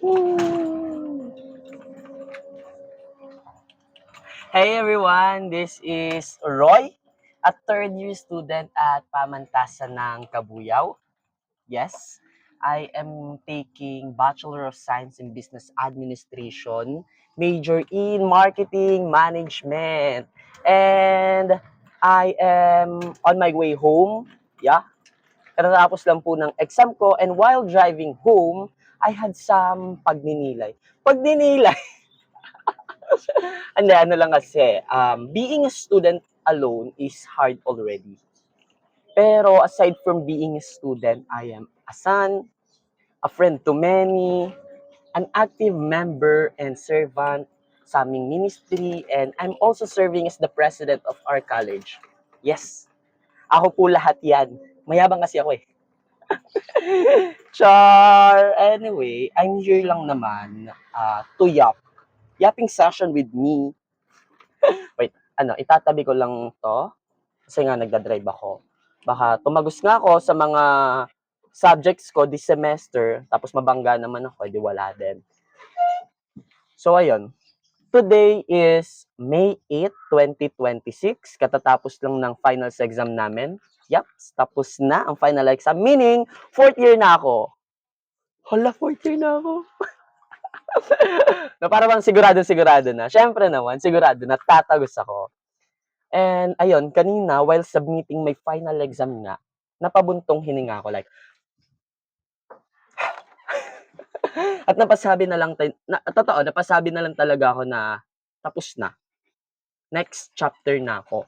Hey everyone, this is Roy, a third-year student at Pamantasan ng Kabuyao. Yes, I am taking Bachelor of Science in Business Administration, major in Marketing Management. And I am on my way home. Yeah, katatapos lang po ng exam ko, and while driving home, I had some pagninilay. Pagninilay? Hindi, ano lang kasi, being a student alone is hard already. Pero aside from being a student, I am a son, a friend to many, an active member and servant sa aming ministry, and I'm also serving as the president of our college. Yes, ako po lahat yan. Mayabang kasi ako eh. Char! Anyway, I'm here lang naman to yap. Yapping session with me. Wait, itatabi ko lang to. Kasi nga nagdadrive ako. Baka tumagos nga ako sa mga subjects ko this semester, tapos mabangga naman ako, di wala din. So, ayun. Today is May 8, 2026. Katatapos lang ng finals exam namin. Yup, tapos na ang final exam. Meaning, fourth year na ako. Hala, fourth year na ako. Na para bang sigurado na. Siyempre naman, sigurado na tatagos ako. And ayun, kanina while submitting my final exam nga, napabuntong hininga ko like at napasabi na lang totoo, napasabi na lang talaga ako na tapos na. Next chapter na ako.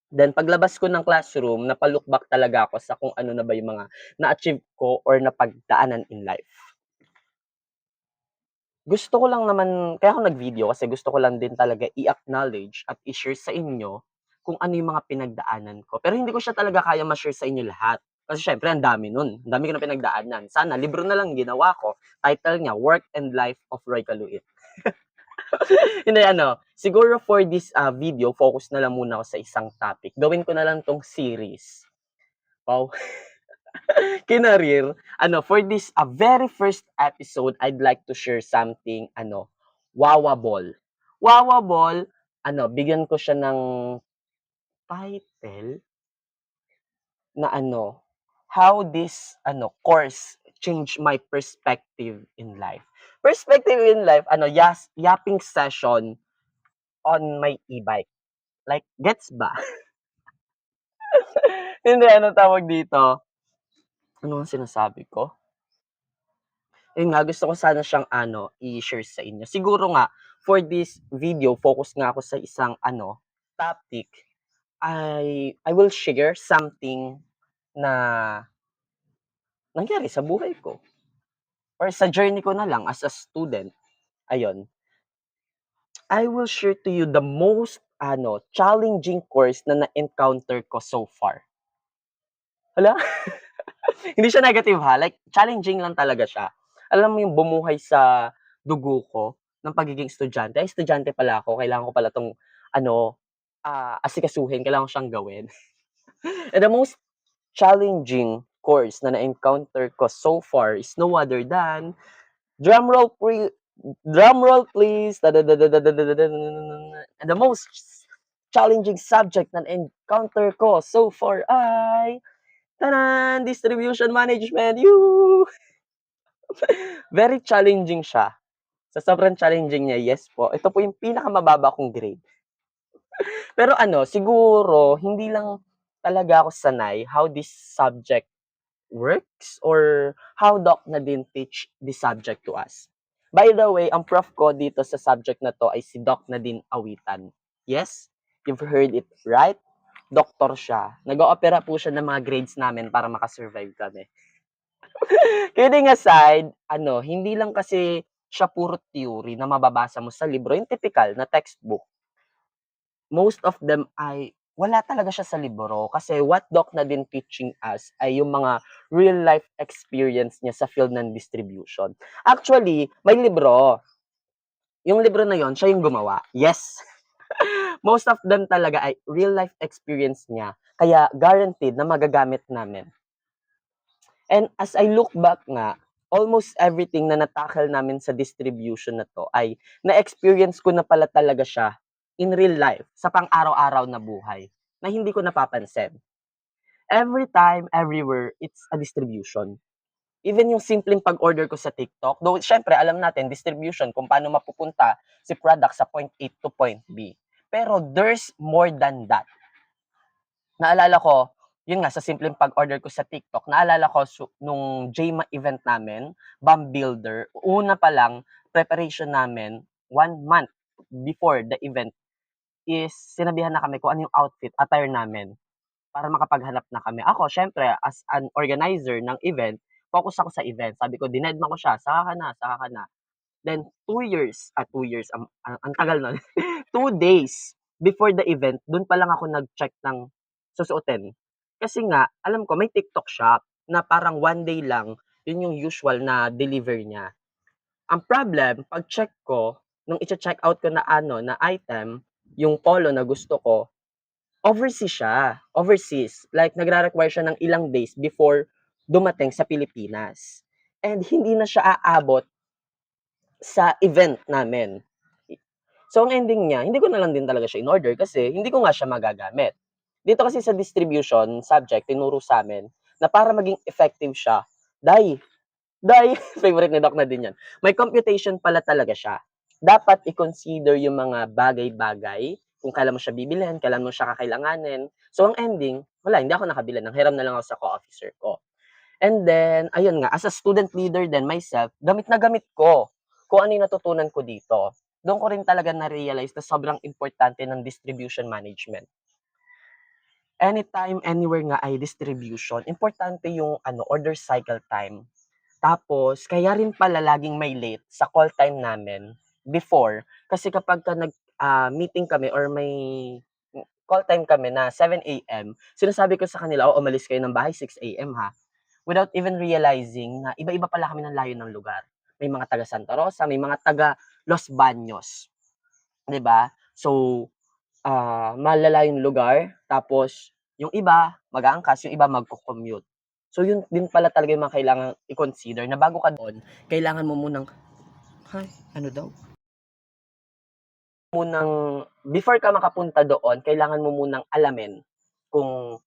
Then paglabas ko ng classroom, napalook back talaga ako sa kung ano na ba yung mga na-achieve ko or napagdaanan in life. Gusto ko lang naman, kaya ako nag-video kasi gusto ko lang din talaga i-acknowledge at i-share sa inyo kung ano yung mga pinagdaanan ko. Pero hindi ko siya talaga kaya ma-share sa inyo lahat. Kasi syempre, ang dami nun. Ang dami ko na pinagdaanan. Sana, libro na lang ginawa ko. Title niya, Work and Life of Roy Caluit. Hindi, siguro for this video, focus na lang muna ako sa isang topic. Gawin ko na lang tong series. Wow. Kinarir. For this very first episode, I'd like to share something, Wawa Ball. Wawa Ball, bigyan ko siya ng title na how this course changed my perspective in life. Perspective in life, yapping session on my e-bike. Like, gets ba? Hindi, tawag dito? Ano ang sinasabi ko? Yun nga, gusto ko sana siyang i-share sa inyo. Siguro nga, for this video, focus nga ako sa isang topic. I will share something na nangyari sa buhay ko. Or sa journey ko na lang as a student. Ayun. I will share to you the most challenging course na na-encounter ko so far. Hala? Hindi siya negative ha, like challenging lang talaga siya. Alam mo yung bumuhay sa dugo ko ng pagiging estudyante. Ay, estudyante pala ako, kailangan ko pala 'tong asikasuhin, kailangan ko siyang gawin. And the most challenging course na na-encounter ko so far is no other than drumroll please. And the most challenging subject na na-encounter ko so far ay tanan! Distribution management, yoo! Very challenging siya. Sa sobrang challenging niya, yes po. Ito po yung pinakamababa kong grade. Pero siguro hindi lang talaga ako sanay how this subject works or how Doc Nadine teach this subject to us. By the way, ang prof ko dito sa subject na to ay si Doc Nadine Awitan. Yes, you've heard it right. Doktor siya. Nag-oopera po siya ng mga grades namin para makasurvive kami. Kidding aside, hindi lang kasi siya puro theory na mababasa mo sa libro, yung typical na textbook. Most of them ay wala talaga siya sa libro kasi what Doc Nadine teaching us ay yung mga real life experience niya sa field ng distribution. Actually, may libro. Yung libro na yon, siya yung gumawa. Yes. Most of them talaga ay real life experience niya. Kaya guaranteed na magagamit namin. And as I look back nga, almost everything na na-tackle namin sa distribution na 'to ay na-experience ko na pala talaga siya in real life, sa pang-araw-araw na buhay, na hindi ko napapansin. Every time, everywhere, it's a distribution. Even yung simpleng pag-order ko sa TikTok, though siyempre alam natin distribution kung paano mapupunta si product sa point A to point B. Pero there's more than that. Naalala ko, yun nga sa simpleng pag-order ko sa TikTok, naalala ko nung JMA event namin, BAM Builder, una pa lang preparation namin 1 month before the event is sinabihan na kami kung ano yung outfit, attire namin para makapaghanap na kami. Ako siyempre as an organizer ng event, focus ako sa event. Sabi ko dinedma ko siya, "Saka ka na, saka ka na." Then 2 years, ang tagal nun, 2 days before the event, dun pa lang ako nag-check ng susuotin. Kasi nga, alam ko may TikTok shop na parang 1 day lang, yun yung usual na deliver niya. Ang problem, pag-check ko, nung iche-check out ko na na item, yung polo na gusto ko, overseas siya, overseas. Like nagre-require siya ng ilang days before dumating sa Pilipinas. And hindi na siya aabot sa event namin. So, ang ending niya, hindi ko na lang din talaga siya in-order kasi hindi ko nga siya magagamit. Dito kasi sa distribution subject, tinuro sa'min na para maging effective siya, dai, dai, favorite ni Doc na din 'yan. May computation pala talaga siya. Dapat i-consider yung mga bagay-bagay, kung kailan mo siya bibilhin, kailan mo siya kakailanganin. So, ang ending, wala, hindi ako nakabili, nanghiram na lang ako sa co-officer ko. And then, ayun nga, as a student leader then myself, gamit na gamit ko kung ano yung natutunan ko dito. Doon ko rin talaga na-realize na sobrang importante ng distribution management. Anytime, anywhere nga ay distribution, importante yung order cycle time. Tapos, kaya rin pala laging may late sa call time namin before. Kasi kapag ka meeting kami or may call time kami na 7 AM, sinasabi ko sa kanila, "O, umalis kayo ng bahay 6 AM ha." Without even realizing na iba-iba pala kami ng layo ng lugar. May mga taga Santa Rosa, may mga taga Los Baños, 'di ba? So, malala yung lugar, tapos yung iba mag-aangkas, yung iba magco-commute. So, yun din pala talaga yung mga kailangang i-consider na bago ka doon, kailangan mo munang ano daw? Before ka makapunta doon, kailangan mo munang alamin kung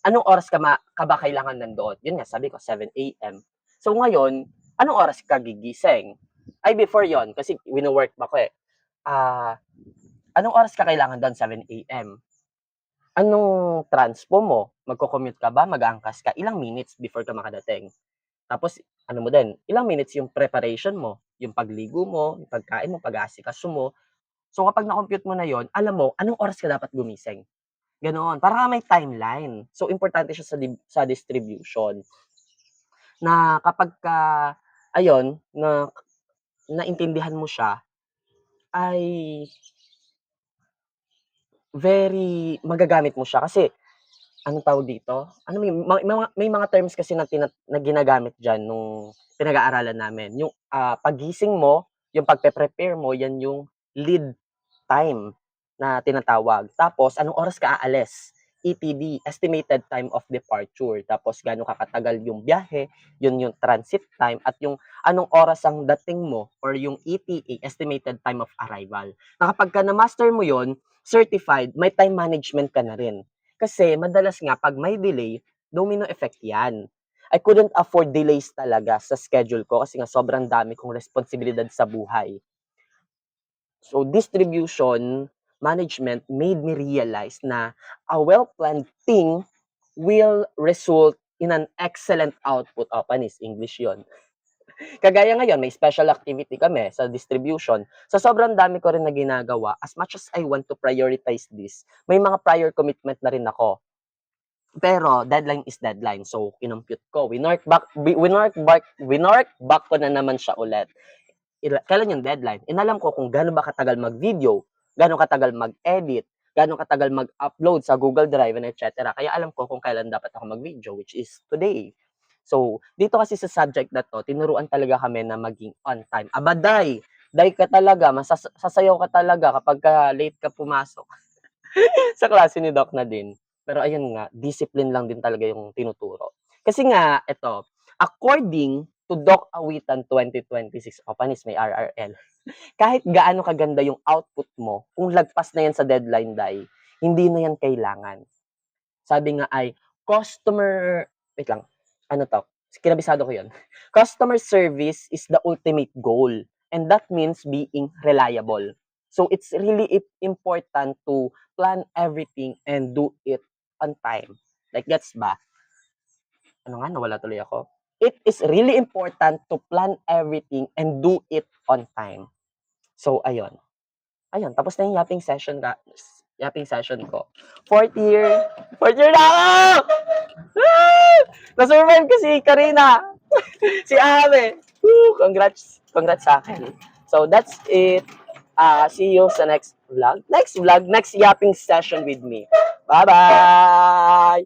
anong oras ka ba kailangan nandoon? Yun nga, sabi ko 7 AM. So ngayon, anong oras ka gigising? Ay before yon kasi wino-work pa ko, eh. Ah, Anong oras ka kailangan do'n? 7 AM. Anong transpo mo? Magco-commute ka ba, mag-aangkas ka, ilang minutes before ka makadating? Tapos ano mo din, ilang minutes yung preparation mo, yung pagligo mo, yung pagkain mo, pag-aasikaso mo. So kapag na-compute mo na yon, alam mo anong oras ka dapat gumising, ganoon. Para kang may timeline. So importante siya sa distribution. Na kapagka ayun, na naintindihan mo siya, ay very magagamit mo siya kasi anong tawag dito, ano may mga terms kasi na ginagamit diyan nung pinag-aaralan namin. Yung, paggising mo, yung pagpe-prepare mo, yan yung lead time na tinatawag. Tapos anong oras ka aalis, ETD, estimated time of departure. Tapos gaano ka katagal yung biyahe, yun yung transit time, at yung anong oras ang dating mo or yung ETA, estimated time of arrival. Na kapagka na-master mo yun, certified, may time management ka na rin. Kasi madalas nga 'pag may delay, domino effect 'yan. I couldn't afford delays talaga sa schedule ko kasi nga sobrang dami kong responsibilidad sa buhay. So, distribution management made me realize na a well-planned thing will result in an excellent output. Oh, panis, English 'yon. Kagaya ngayon, may special activity kami sa distribution. Sa sobrang dami ko rin na ginagawa, as much as I want to prioritize this, may mga prior commitment na rin ako. Pero deadline is deadline. So, kinompute ko. Winork back ko na naman siya ulit. Kailan yung deadline? Inalam ko kung gaano ba katagal mag-video, gaano katagal mag-edit, gaano katagal mag-upload sa Google Drive and etc. Kaya alam ko kung kailan dapat ako mag-video, which is today. So, dito kasi sa subject na to, tinuruan talaga kami na maging on time. Abaday! Day ka talaga, sasayaw ka talaga kapag late ka pumasok. Sa klase ni Doc Nadine. Pero ayun nga, discipline lang din talaga yung tinuturo. Kasi nga, according Tudok Awitan 2026. O, panis, may RRL. Kahit gaano kaganda yung output mo, kung lagpas na yan sa deadline, day, hindi na yan kailangan. Sabi nga ay, wait lang, ano to? Kinabisado ko yun. Customer service is the ultimate goal. And that means being reliable. So it's really important to plan everything and do it on time. Like, gets ba? Ano nga, nawala tuloy ako. It is really important to plan everything and do it on time. So, ayun. Ayun, tapos na yung yapping session ko. Fourth year na ako! Ah! Na-survive ko si Karina, si Ame. Woo! Congrats sa akin. So, that's it. See you sa next vlog. Next yapping session with me. Bye-bye!